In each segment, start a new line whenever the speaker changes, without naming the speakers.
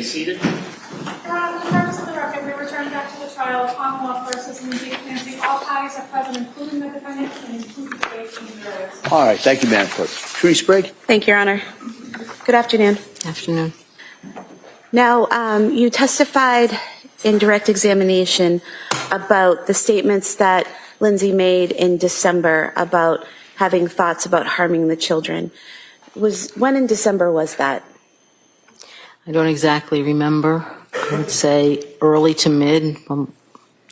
be seated.
For the purpose of the record, we return back to the trial of Commonwealth versus Lindsay Clancy. All parties are present, including the defendant, and including the patient and jurors.
All right, thank you, Madam Clerk. Trudy Sprague?
Thank you, Your Honor. Good afternoon.
Afternoon.
Now, you testified in direct examination about the statements that Lindsay made in December about having thoughts about harming the children. When in December was that?
I don't exactly remember. I would say early to mid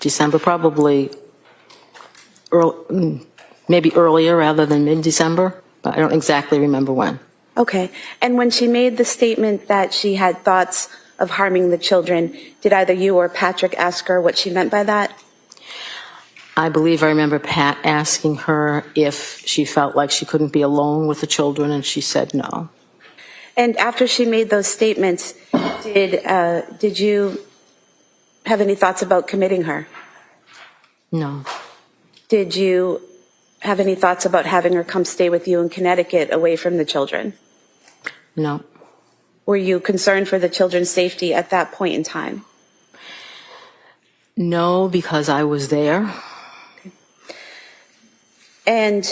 December, probably maybe earlier rather than mid-December, but I don't exactly remember when.
Okay. And when she made the statement that she had thoughts of harming the children, did either you or Patrick ask her what she meant by that?
I believe I remember Pat asking her if she felt like she couldn't be alone with the children, and she said no.
And after she made those statements, did you have any thoughts about committing her?
No.
Did you have any thoughts about having her come stay with you in Connecticut away from the children?
No.
Were you concerned for the children's safety at that point in time?
No, because I was there.
Okay. And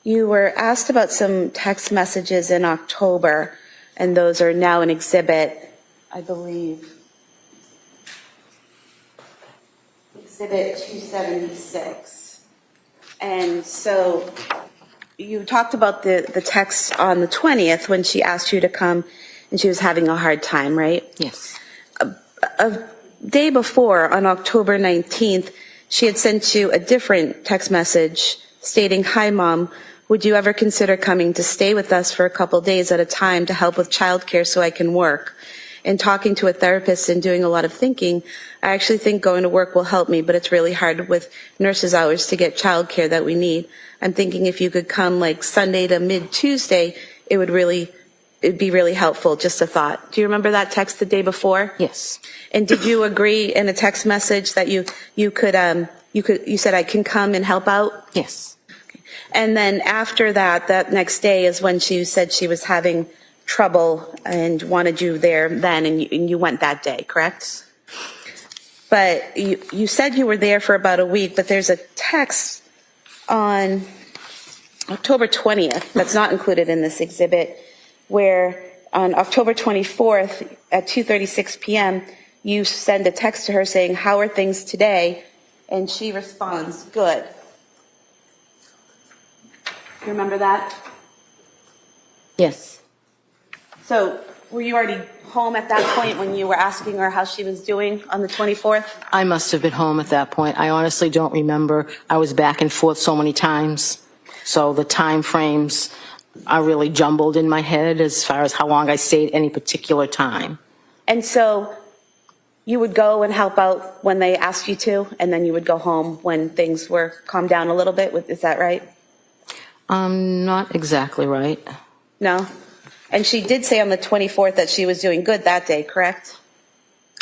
you were asked about some text messages in October, and those are now an exhibit, I believe. Exhibit 276. And so you talked about the text on the 20th when she asked you to come and she was having a hard time, right?
Yes.
A day before, on October 19th, she had sent you a different text message stating, "Hi, Mom. Would you ever consider coming to stay with us for a couple days at a time to help with childcare so I can work? And talking to a therapist and doing a lot of thinking, I actually think going to work will help me, but it's really hard with nurses' hours to get childcare that we need. I'm thinking if you could come like Sunday to mid-Tuesday, it'd be really helpful, just a thought." Do you remember that text the day before?
Yes.
And did you agree in a text message that you said I can come and help out?
Yes.
And then after that next day is when she said she was having trouble and wanted you there then, and you went that day, correct? But you said you were there for about a week, but there's a text on October 20th that's not included in this exhibit, where on October 24th at 2:36 p.m., you send a text to her saying, "How are things today?" And she responds, "Good." You remember that?
Yes.
So were you already home at that point when you were asking her how she was doing on the 24th?
I must have been home at that point. I honestly don't remember. I was back and forth so many times. So the time frames are really jumbled in my head as far as how long I stayed any particular time.
And so you would go and help out when they asked you to, and then you would go home when things were calmed down a little bit. Is that right?
Not exactly right.
No? And she did say on the 24th that she was doing good that day, correct?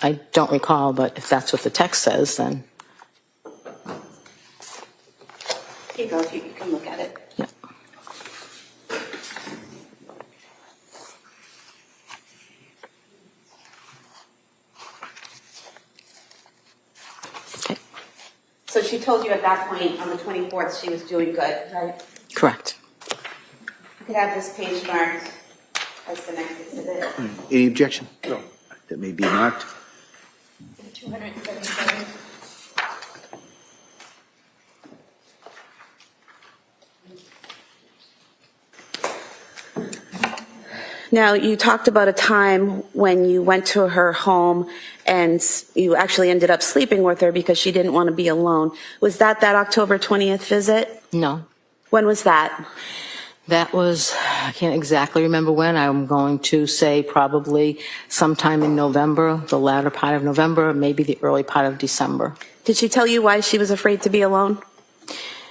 I don't recall, but if that's what the text says, then.
Here you go, if you can look at it.
Yeah. Okay.
So she told you at that point on the 24th she was doing good, right?
Correct.
You could have this page marked as the next exhibit.
Any objection? No. That may be marked.
277.
Now, you talked about a time when you went to her home and you actually ended up sleeping with her because she didn't want to be alone. Was that October 20th visit?
No.
When was that?
That was, I can't exactly remember when. I'm going to say probably sometime in November, the latter part of November, maybe the early part of December.
Did she tell you why she was afraid to be alone?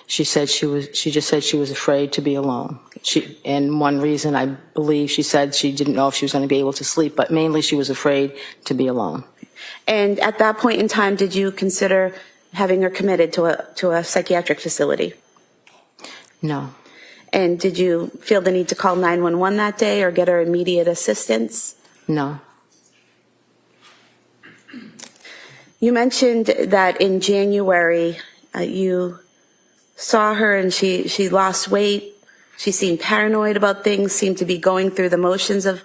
She said she just said she was afraid to be alone. And one reason, I believe, she said she didn't know if she was going to be able to sleep, but mainly she was afraid to be alone.
And at that point in time, did you consider having her committed to a psychiatric facility?
No.
And did you feel the need to call 911 that day or get her immediate assistance?
No.
You mentioned that in January, you saw her and she lost weight. She seemed paranoid about things, seemed to be going through the motions of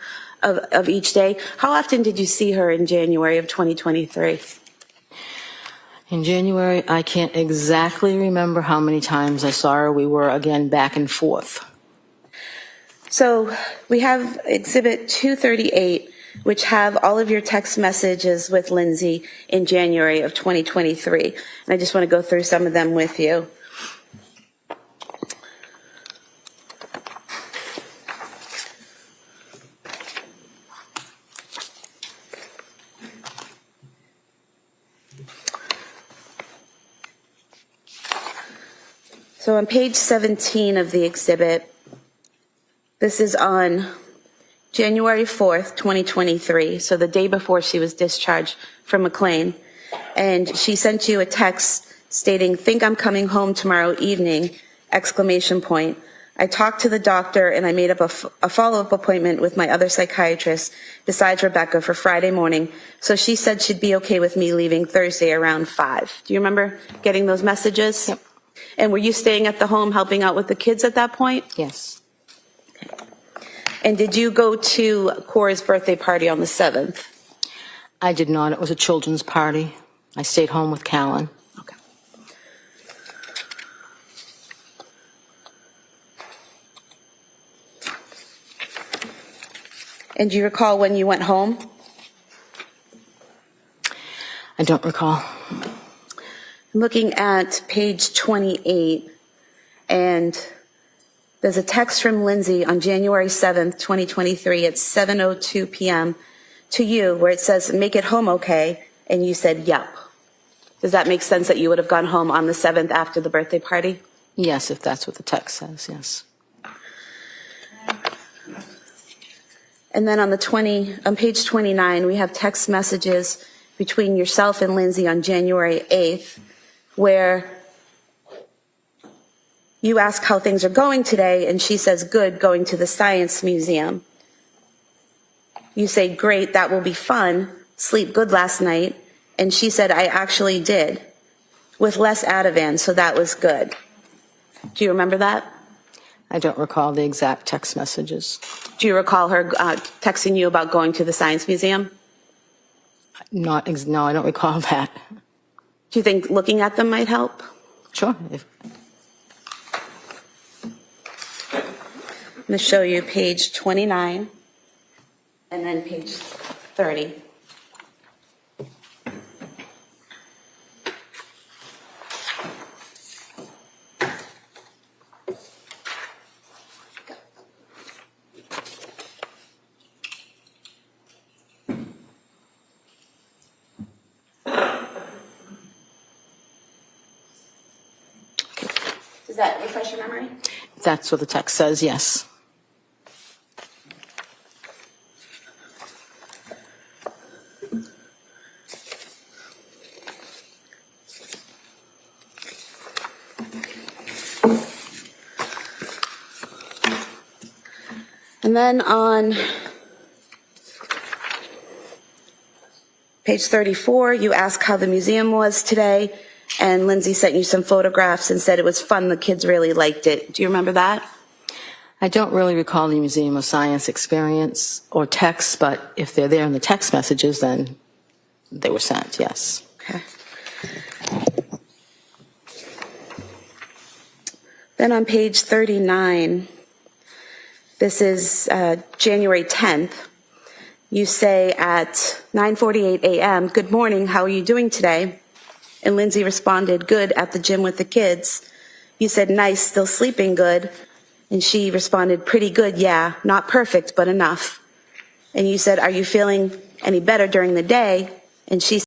each day. How often did you see her in January of 2023?
In January, I can't exactly remember how many times I saw her. We were, again, back and forth.
So we have Exhibit 238, which have all of your text messages with Lindsay in January of 2023. And I just want to go through some of them with you. So on page 17 of the exhibit, this is on January 4th, 2023, so the day before she was discharged from McLean. And she sent you a text stating, "Think I'm coming home tomorrow evening, !" I talked to the doctor and I made up a follow-up appointment with my other psychiatrist besides Rebecca for Friday morning. So she said she'd be okay with me leaving Thursday around 5. Do you remember getting those messages?
Yep.
And were you staying at the home helping out with the kids at that point?
Yes.
And did you go to Cora's birthday party on the 7th?
I did not. It was a children's party. I stayed home with Callan.
Okay. And do you recall when you went home?
I don't recall.
I'm looking at page 28, and there's a text from Lindsay on January 7th, 2023 at 7:02 p.m. to you where it says, "Make it home okay," and you said, "Yep." Does that make sense that you would have gone home on the 7th after the birthday party?
Yes, if that's what the text says, yes.
And then on page 29, we have text messages between yourself and Lindsay on January 8th, where you ask how things are going today, and she says, "Good, going to the Science Museum." You say, "Great, that will be fun. Sleep good last night." And she said, "I actually did, with less Ativan, so that was good." Do you remember that?
I don't recall the exact text messages.
Do you recall her texting you about going to the Science Museum?
No, I don't recall that.
Do you think looking at them might help?
Sure.
I'm going to show you page 29 and then page 30. Does that refresh your memory?
That's what the text says, yes.
And then on page 34, you ask how the museum was today, and Lindsay sent you some photographs and said it was fun, the kids really liked it. Do you remember that?
I don't really recall the Museum of Science experience or text, but if they're there in the text messages, then they were sent, yes.
Okay. Then on page 39, this is January 10th. You say at 9:48 a.m., "Good morning, how are you doing today?" And Lindsay responded, "Good, at the gym with the kids." You said, "Nice, still sleeping good?" And she responded, "Pretty good, yeah, not perfect, but enough." And you said, "Are you feeling any better during the day?" And she